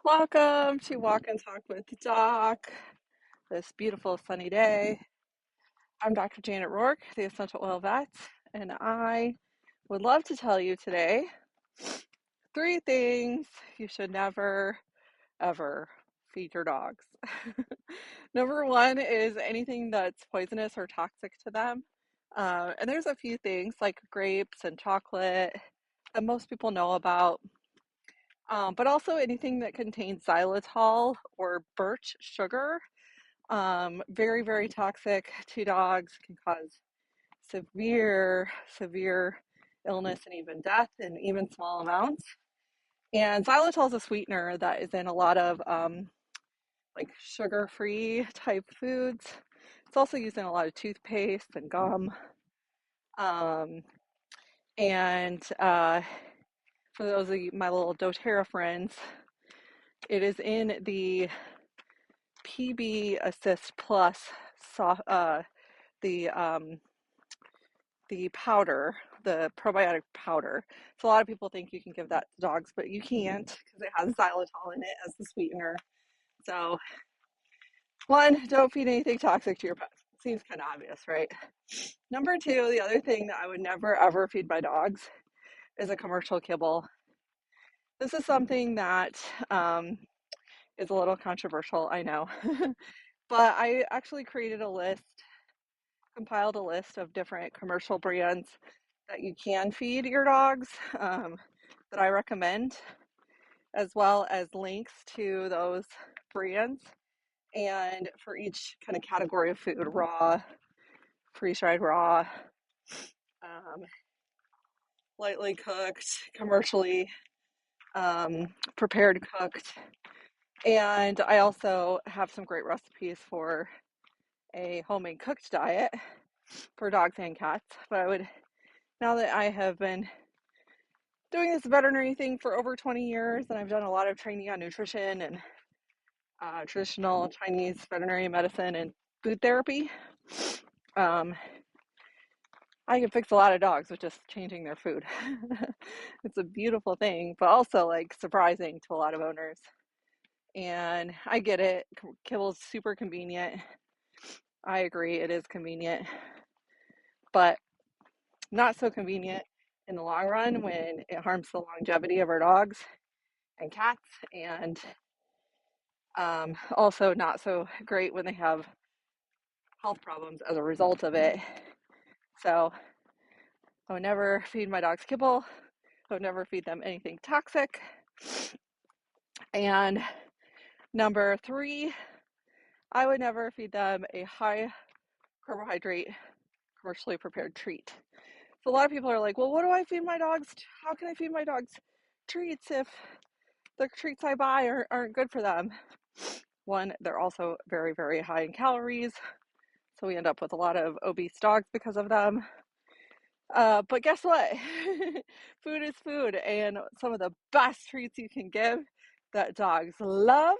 Welcome to Walk and Talk with Doc this beautiful sunny day. I'm Dr. Janet Rourke, the Essential Oil Vet, and I would love to tell you today three things you should never, ever feed your dogs. Number one is anything that's poisonous or toxic to them. And there's a few things like grapes and chocolate that most people know about. But also anything that contains xylitol or birch sugar. Very, very toxic to dogs, can cause severe illness and even death in even small amounts. And xylitol is a sweetener that is in a lot of like sugar-free type foods. It's also used in a lot of toothpaste and gum. Um, and for those of you, my little doTERRA friends, it is in the PB Assist Plus soft, the um, the powder, the probiotic powder. So a lot of people think you can give that to dogs, but you can't because it has xylitol in it as the sweetener. So one, don't feed anything toxic to your pets. Seems kind of obvious, right? Number two, the other thing that I would never ever feed my dogs is a commercial kibble. This is something that is a little controversial, I know, but I actually created a list, compiled a list of different commercial brands that you can feed your dogs that I recommend, as well as links to those brands. And for each kind of category of food, raw, freeze-dried raw, um, lightly cooked, commercially prepared cooked. And I also have some great recipes for a homemade cooked diet for dogs and cats. But I would, now that I have been doing this veterinary thing for over 20 years and I've done a lot of training on nutrition and traditional Chinese veterinary medicine and food therapy, um, I can fix a lot of dogs with just changing their food. It's a beautiful thing, but also like surprising to a lot of owners. And I get it. Kibble's super convenient. I agree, it is convenient, but not so convenient in the long run when it harms the longevity of our dogs and cats, and also not so great when they have health problems as a result of it. So I would never feed my dogs kibble. I would never feed them anything toxic. And number three, I would never feed them a high carbohydrate commercially prepared treat. So a lot of people are like, well, what do I feed my dogs? How can I feed my dogs treats if the treats I buy aren't good for them? One, they're also very, very high in calories. So we end up with a lot of obese dogs because of them. But guess what? Food is food, and some of the best treats you can give that dogs love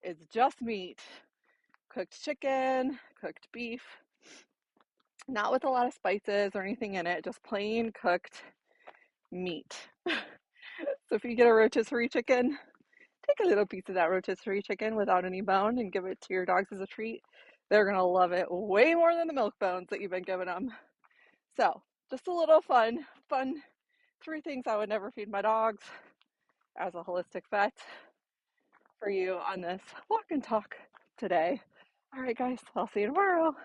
is just meat. Cooked chicken, cooked beef, not with a lot of spices or anything in it, just plain cooked meat. So if you get a rotisserie chicken, take a little piece of that rotisserie chicken without any bone and give it to your dogs as a treat. They're gonna love it way more than the milk bones that you've been giving them. So just a little fun three things I would never feed my dogs as a holistic vet for you on this walk and talk today. All right, guys, I'll see you tomorrow.